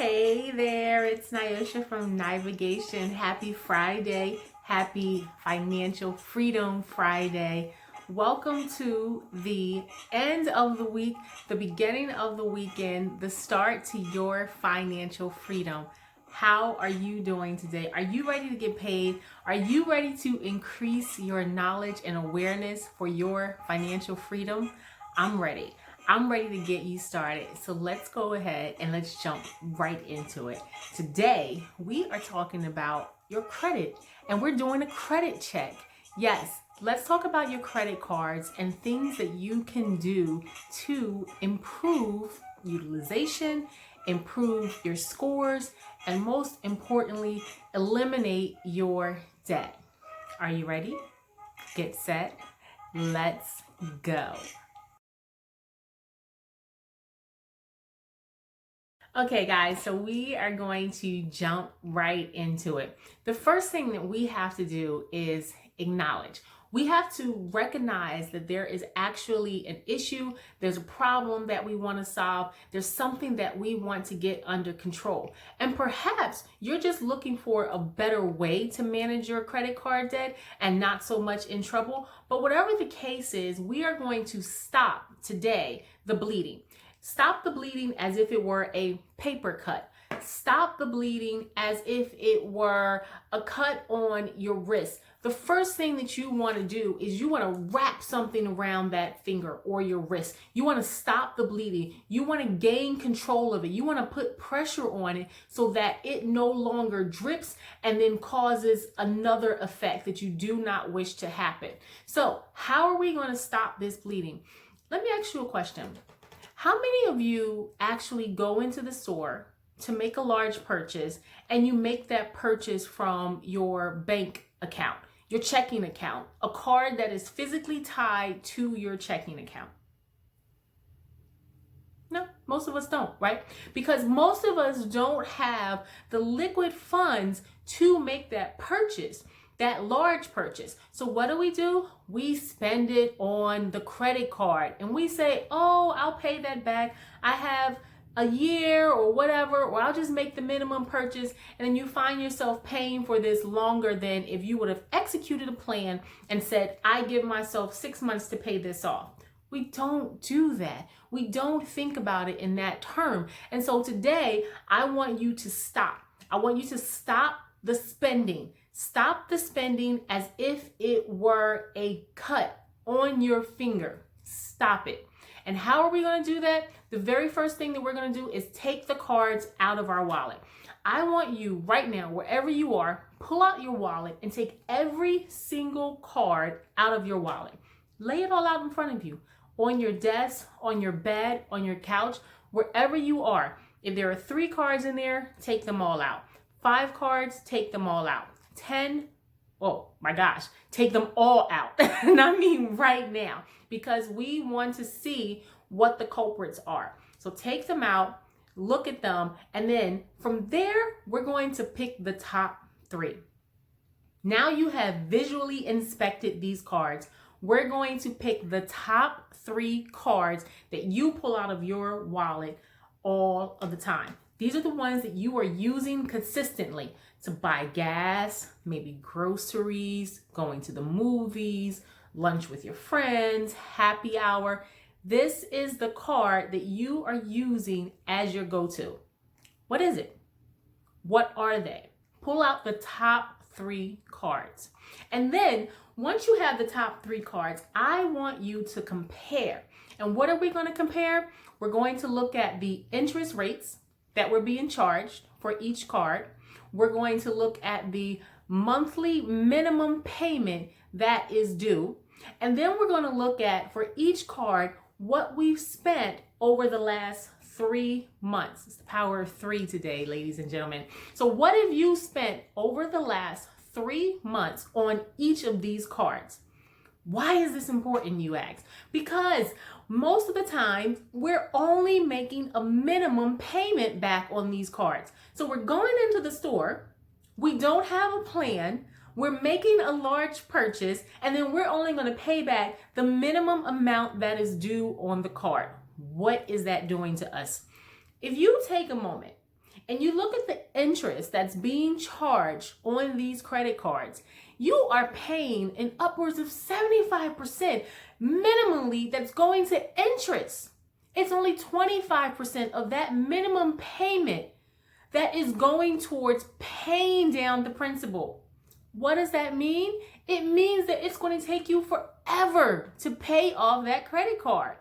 Hey there, it's Nyosha from Navigation. Happy Friday. Happy Financial Freedom Friday. Welcome to the end of the week, the beginning of the weekend, the start to your financial freedom. How are you doing today? Are you ready to get paid? Are you ready to increase your knowledge and awareness for your financial freedom? I'm ready. I'm ready to get you started. So let's go ahead and let's jump right into it. Today, we are talking about your credit and we're doing a credit check. Yes, let's talk about your credit cards and things that you can do to improve utilization, improve your scores, and most importantly, eliminate your debt. Are you ready? Get set. Let's go. Okay, guys, so we are going to jump right into it. The first thing that we have to do is acknowledge. We have to recognize that there is actually an issue, there's a problem that we want to solve, there's something that we want to get under control. And perhaps you're just looking for a better way to manage your credit card debt and not so much in trouble. But whatever the case is, we are going to stop today the bleeding. Stop the bleeding as if it were a paper cut. Stop the bleeding as if it were a cut on your wrist. The first thing that you want to do is you want to wrap something around that finger or your wrist. You want to stop the bleeding. You want to gain control of it. You want to put pressure on it so that it no longer drips and then causes another effect that you do not wish to happen. So, how are we going to stop this bleeding? Let me ask you a question. How many of you actually go into the store to make a large purchase and you make that purchase from your bank account, your checking account, a card that is physically tied to your checking account? No, most of us don't, right? Because most of us don't have the liquid funds to make that purchase, that large purchase. So what do? We spend it on the credit card and we say, oh, I'll pay that back. I have a year or whatever, or I'll just make the minimum purchase. And then you find yourself paying for this longer than if you would have executed a plan and said, I give myself 6 months to pay this off. We don't do that. We don't think about it in that term. And so today, I want you to stop. I want you to stop the spending. Stop the spending as if it were a cut on your finger. Stop it. And how are we going to do that? The very first thing that we're going to do is take the cards out of our wallet. I want you right now, wherever you are, pull out your wallet and take every single card out of your wallet. Lay it all out in front of you, on your desk, on your bed, on your couch, wherever you are. If there are 3 cards in there, take them all out. 5 cards, take them all out. 10, oh my gosh, take them all out. And I mean right now, because we want to see what the culprits are. So take them out, look at them, and then from there, we're going to pick the top 3. Now you have visually inspected these cards. We're going to pick the top 3 cards that you pull out of your wallet all of the time. These are the ones that you are using consistently to buy gas, maybe groceries, going to the movies, lunch with your friends, happy hour. This is the card that you are using as your go-to. What is it? What are they? Pull out the top 3 cards. And then once you have the top 3 cards, I want you to compare. And what are we going to compare? We're going to look at the interest rates that we're being charged for each card. We're going to look at the monthly minimum payment that is due. And then we're going to look at, for each card, what we've spent over the last 3 months. It's the power of 3 today, ladies and gentlemen. So what have you spent over the last 3 months on each of these cards? Why is this important, you ask? Because most of the time, we're only making a minimum payment back on these cards. So we're going into the store, we don't have a plan, we're making a large purchase, and then we're only going to pay back the minimum amount that is due on the card. What is that doing to us? If you take a moment and you look at the interest that's being charged on these credit cards, you are paying an upwards of 75% minimally that's going to interest. It's only 25% of that minimum payment that is going towards paying down the principal. What does that mean? It means that it's going to take you forever to pay off that credit card.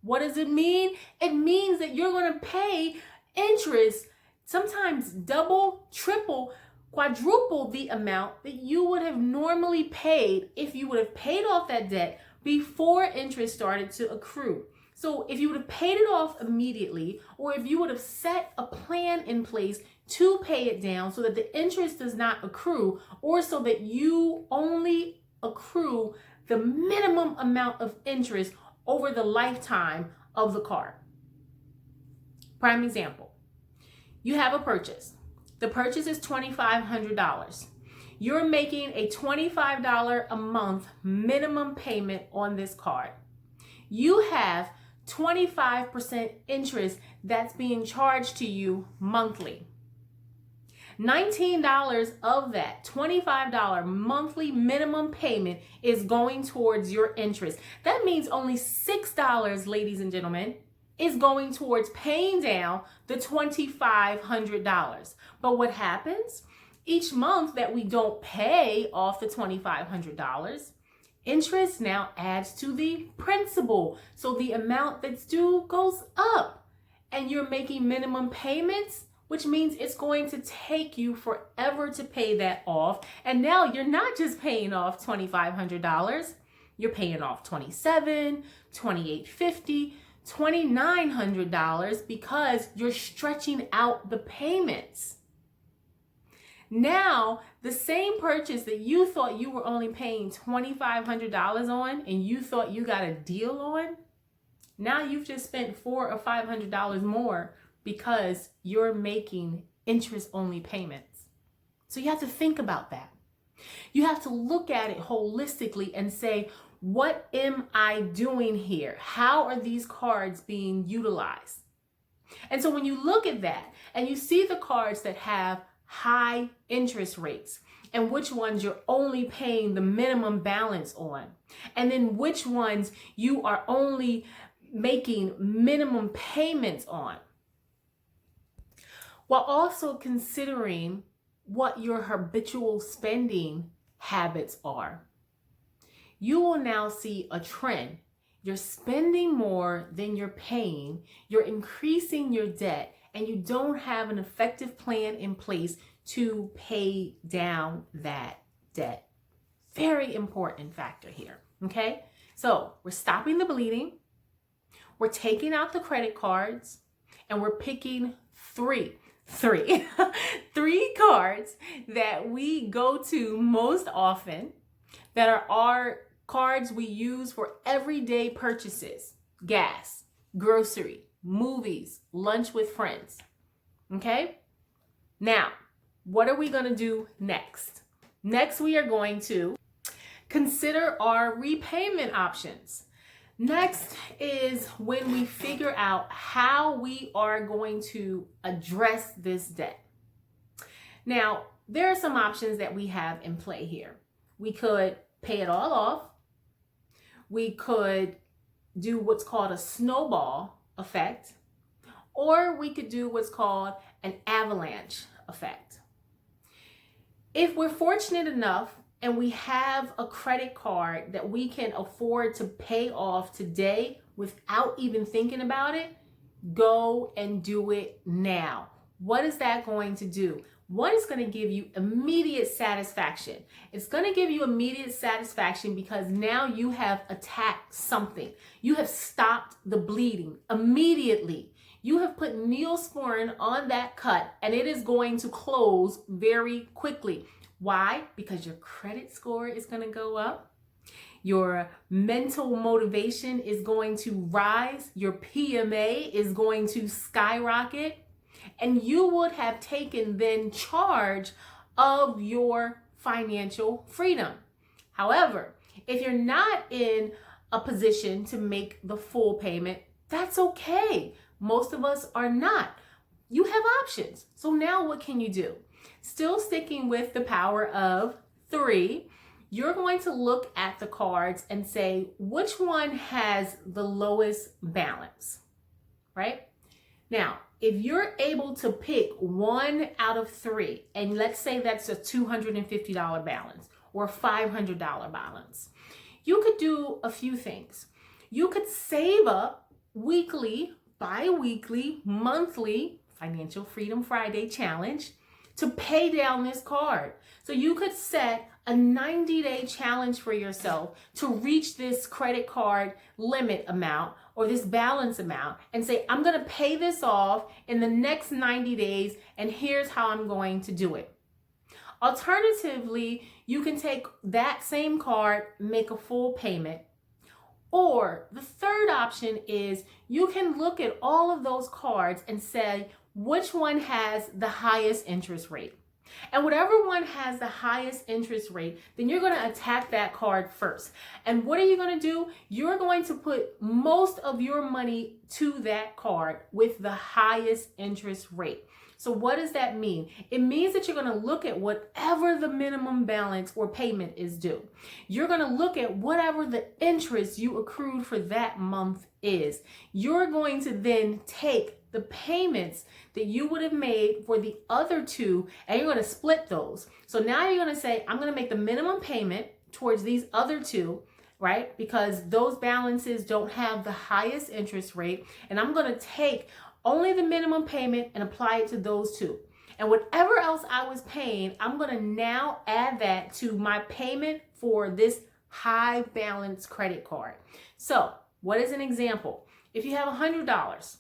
What does it mean? It means that you're going to pay interest, sometimes double, triple, quadruple the amount that you would have normally paid if you would have paid off that debt before interest started to accrue. So if you would have paid it off immediately, or if you would have set a plan in place to pay it down so that the interest does not accrue, or so that you only accrue the minimum amount of interest over the lifetime of the card. Prime example, you have a purchase. The purchase is $2,500. You're making a $25 a month minimum payment on this card. You have 25% interest that's being charged to you monthly. $19 of that $25 monthly minimum payment is going towards your interest. That means only $6, ladies and gentlemen, is going towards paying down the $2,500. But what happens? Each month that we don't pay off the $2,500, interest now adds to the principal. So the amount that's due goes up, and you're making minimum payments, which means it's going to take you forever to pay that off. And now you're not just paying off $2,500, you're paying off $2,700, $2,850, $2,900 because you're stretching out the payments. Now, the same purchase that you thought you were only paying $2,500 on and you thought you got a deal on, now you've just spent $400 or $500 more because you're making interest-only payments. So you have to think about that. You have to look at it holistically and say, what am I doing here? How are these cards being utilized? And so when you look at that and you see the cards that have high interest rates and which ones you're only paying the minimum balance on, and then which ones you are only making minimum payments on, while also considering what your habitual spending habits are, you will now see a trend. You're spending more than you're paying, you're increasing your debt, and you don't have an effective plan in place to pay down that debt. Very important factor here, okay? So we're stopping the bleeding, we're taking out the credit cards, and we're picking three cards that we go to most often, that are our cards we use for everyday purchases: gas, grocery, movies, lunch with friends. Okay? Now, what are we going to do next? Next, we are going to consider our repayment options. Next is when we figure out how we are going to address this debt. Now, there are some options that we have in play here. We could pay it all off. We could do what's called a snowball effect, or we could do what's called an avalanche effect. If we're fortunate enough and we have a credit card that we can afford to pay off today without even thinking about it, go and do it now. What is that going to do? One is going to give you immediate satisfaction. It's going to give you immediate satisfaction because now you have attacked something. You have stopped the bleeding immediately. You have put Neosporin on that cut and it is going to close very quickly. Why? Because your credit score is going to go up. Your mental motivation is going to rise. Your PMA is going to skyrocket. And you would have taken then charge of your financial freedom. However, if you're not in a position to make the full payment, that's okay. Most of us are not. You have options. So So now what can you do? Still sticking with the power of 3, you're going to look at the cards and say, which one has the lowest balance, right? Now, if you're able to pick 1 out of 3, and let's say that's a $250 balance or a $500 balance, you could do a few things. You could save up weekly, bi-weekly, monthly, Financial Freedom Friday challenge to pay down this card. So you could set a 90-day challenge for yourself to reach this credit card limit amount or this balance amount and say, I'm going to pay this off in the next 90 days and here's how I'm going to do it. Alternatively, you can take that same card, make a full payment. Or the third option is you can look at all of those cards and say, which one has the highest interest rate? And whatever one has the highest interest rate, then you're going to attack that card first. And what are you going to do? You're going to put most of your money to that card with the highest interest rate. So what does that mean? It means that you're going to look at whatever the minimum balance or payment is due. You're going to look at whatever the interest you accrued for that month is. You're going to then take the payments that you would have made for the other 2, and you're going to split those. So now you're going to say, I'm going to make the minimum payment towards these other 2, right? Because those balances don't have the highest interest rate. And I'm going to take only the minimum payment and apply it to those 2. And whatever else I was paying, I'm going to now add that to my payment for this high balance credit card. So what is an example? If you have $100,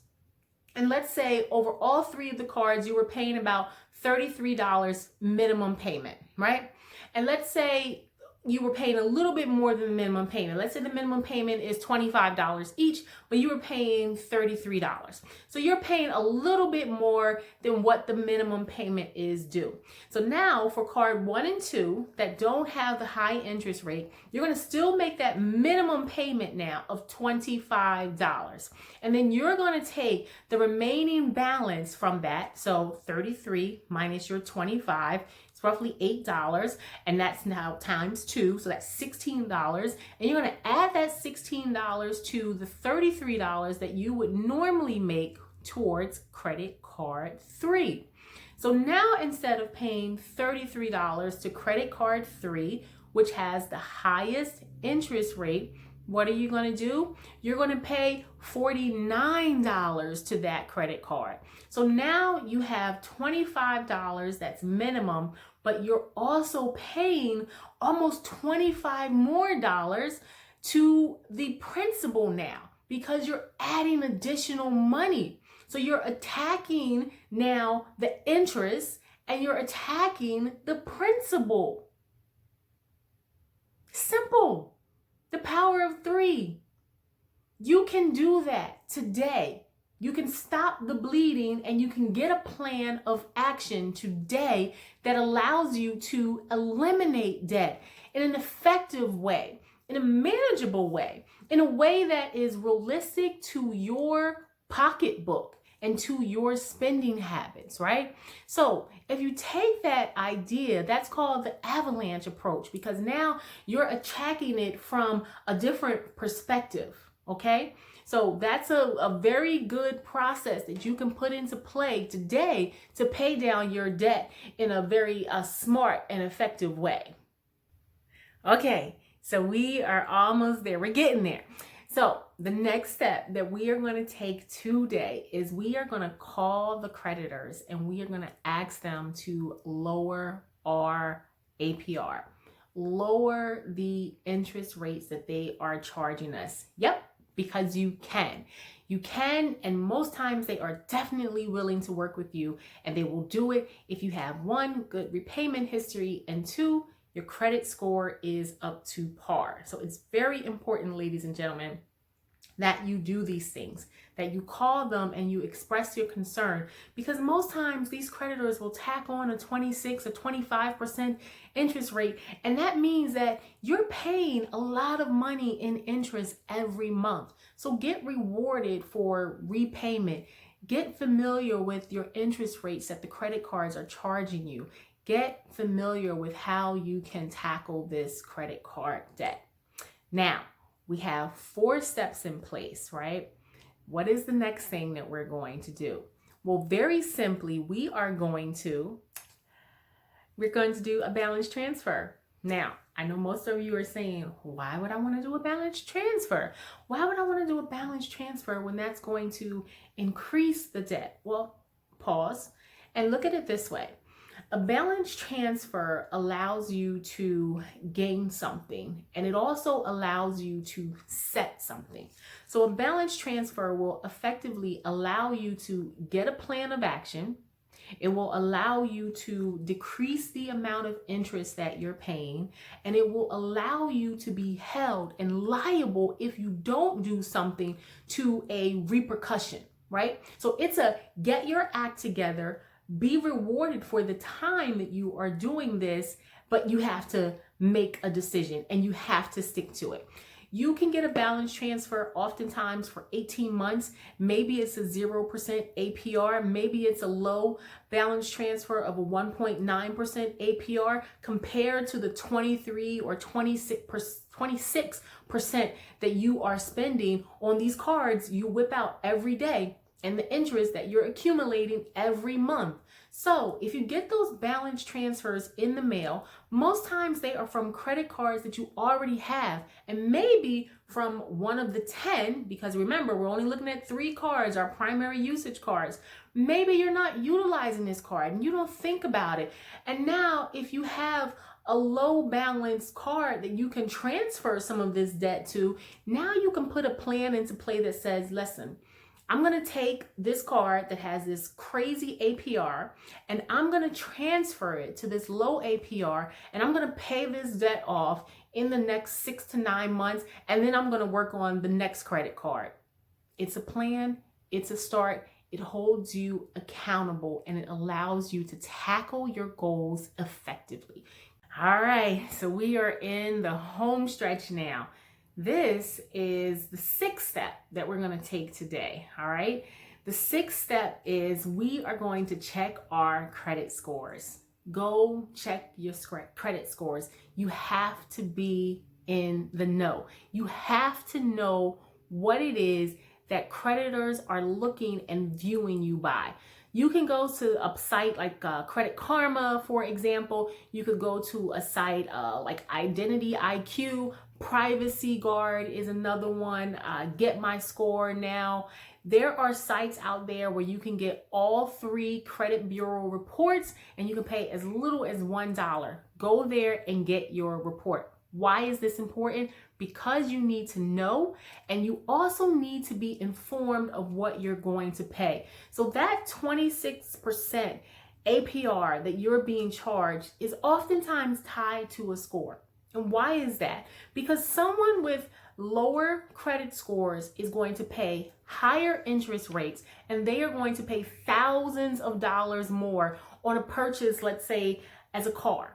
and let's say over all 3 of the cards, you were paying about $33 minimum payment, right? And let's say you were paying a little bit more than the minimum payment. Let's say the minimum payment is $25 each, but you were paying $33. So you're paying a little bit more than what the minimum payment is due. So now for card 1 and 2 that don't have the high interest rate, you're going to still make that minimum payment now of $25. And then you're going to take the remaining balance from that. So 33 minus your 25, it's roughly $8, and that's now times 2, so that's $16. And you're going to add that $16 to the $33 that you would normally make towards credit card 3. So now instead of paying $33 to credit card 3, which has the highest interest rate, what are you going to do? You're going to pay $49 to that credit card. So now you have $25 that's minimum, but you're also paying almost $25 more to the principal now because you're adding additional money. So you're attacking now the interest and you're attacking the principal. Simple. The power of 3. You can do that today. You can stop the bleeding and you can get a plan of action today that allows you to eliminate debt in an effective way, in a manageable way, in a way that is realistic to your pocketbook and to your spending habits, right? So if you take that idea, that's called the avalanche approach, because now you're attacking it from a different perspective, okay? So that's a very good process that you can put into play today to pay down your debt in a very smart and effective way. Okay, so we are almost there. We're getting there. So the next step that we are going to take today is we are going to call the creditors and we are going to ask them to lower our APR, lower the interest rates that they are charging us. Yep, because you can. You can, and most times they are definitely willing to work with you, and they will do it if you have 1, good repayment history, and 2, your credit score is up to par. So it's very important, ladies and gentlemen, that you do these things, that you call them and you express your concern, because most times these creditors will tack on a 26 or 25% interest rate. And that means that you're paying a lot of money in interest every month. So get rewarded for repayment. Get familiar with your interest rates that the credit cards are charging you. Get familiar with how you can tackle this credit card debt. Now, we have 4 steps in place, right? What is the next thing that we're going to do? Well, very simply, we're going to do a balance transfer. Now, I know most of you are saying, why would I want to do a balance transfer? Why would I want to do a balance transfer when that's going to increase the debt? Well, pause and look at it this way. A balance transfer allows you to gain something, and it also allows you to set something. So a balance transfer will effectively allow you to get a plan of action. It will allow you to decrease the amount of interest that you're paying, and it will allow you to be held and liable if you don't do something to a repercussion, right? So it's a get your act together, be rewarded for the time that you are doing this, but you have to make a decision and you have to stick to it. You can get a balance transfer oftentimes for 18 months. Maybe it's a 0% APR. Maybe it's a low balance transfer of a 1.9% APR compared to the 23 or 26% that you are spending on these cards you whip out every day, and the interest that you're accumulating every month. So if you get those balance transfers in the mail, most times they are from credit cards that you already have, and maybe from one of the 10, because remember, we're only looking at 3 cards, our primary usage cards. Maybe you're not utilizing this card and you don't think about it. And now if you have a low balance card that you can transfer some of this debt to, now you can put a plan into play that says, listen, I'm going to take this card that has this crazy APR and I'm going to transfer it to this low APR, and I'm going to pay this debt off in the next 6 to 9 months, and then I'm going to work on the next credit card. It's a plan. It's a start. It holds you accountable and it allows you to tackle your goals effectively. All right, so we are in the home stretch now. This is the 6th step that we're going to take today, all right? The 6th step is we are going to check our credit scores. Go check your credit scores. You have to be in the know. You have to know what it is that creditors are looking and viewing you by. You can go to a site like Credit Karma, for example. You could go to a site like Identity IQ. Privacy Guard is another one. Get My Score Now. There are sites out there where you can get all 3 credit bureau reports, and you can pay as little as $1. Go there and get your report. Why is this important? Because you need to know, and you also need to be informed of what you're going to pay. So that 26% APR that you're being charged is oftentimes tied to a score. And why is that? Because someone with lower credit scores is going to pay higher interest rates, and they are going to pay thousands of dollars more on a purchase, let's say, as a car.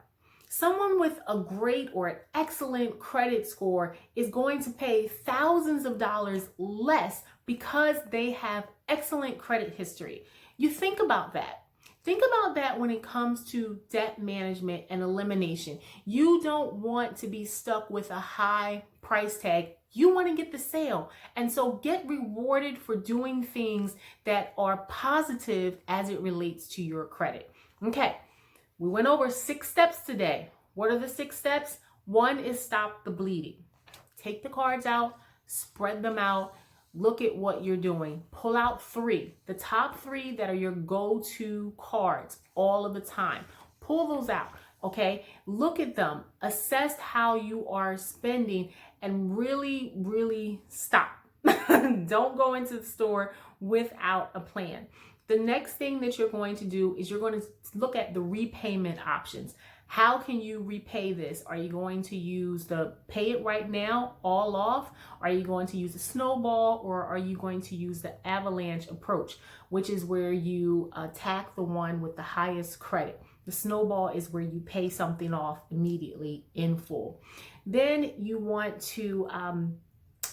Someone with a great or an excellent credit score is going to pay thousands of dollars less because they have excellent credit history. You think about that. Think about that when it comes to debt management and elimination. You don't want to be stuck with a high price tag. You want to get the sale. And so get rewarded for doing things that are positive as it relates to your credit. Okay, we went over 6 steps today. What are the 6 steps? 1 is stop the bleeding. Take the cards out, spread them out. Look at what you're doing. Pull out 3, the top 3 that are your go-to cards all of the time. Pull those out, okay? Look at them. Assess how you are spending and really, really stop. Don't go into the store without a plan. The next thing that you're going to do is you're going to look at the repayment options. How can you repay this? Are you going to use the pay it right now, all off? Are you going to use the snowball, or are you going to use the avalanche approach, which is where you attack the one with the highest credit? The snowball is where you pay something off immediately in full. Then you want to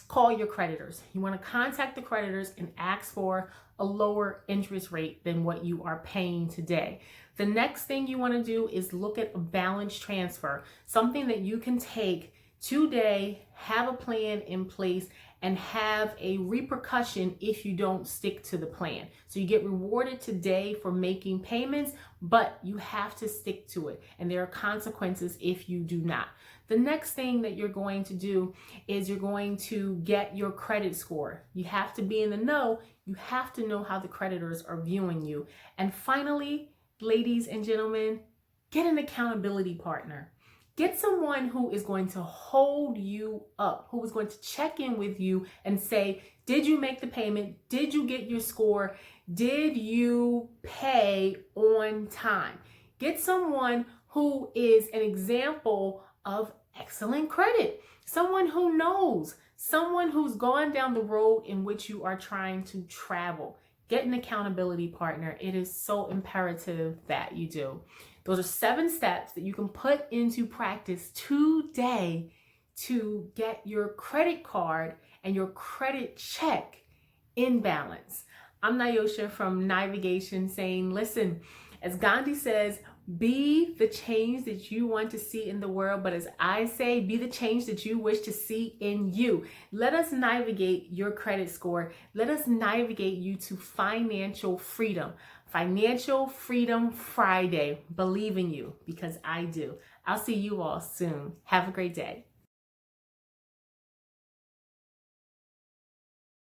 call your creditors. You want to contact the creditors and ask for a lower interest rate than what you are paying today. The next thing you want to do is look at a balance transfer, something that you can take today, have a plan in place, and have a repercussion if you don't stick to the plan. So you get rewarded today for making payments, but you have to stick to it. And there are consequences if you do not. The next thing that you're going to do is you're going to get your credit score. You have to be in the know. You have to know how the creditors are viewing you. And finally, ladies and gentlemen, get an accountability partner. Get someone who is going to hold you up, who is going to check in with you and say, did you make the payment? Did you get your score? Did you pay on time? Get someone who is an example of excellent credit, someone who knows, someone who's gone down the road in which you are trying to travel. Get an accountability partner. It is so imperative that you do. Those are 7 steps that you can put into practice today to get your credit card and your credit check in balance. I'm Nyosha from Navigation saying, listen, as Gandhi says, be the change that you want to see in the world, but as I say, be the change that you wish to see in you. Let us navigate your credit score. Let us navigate you to financial freedom. Financial Freedom Friday. Believe in you, because I do. I'll see you all soon. Have a great day.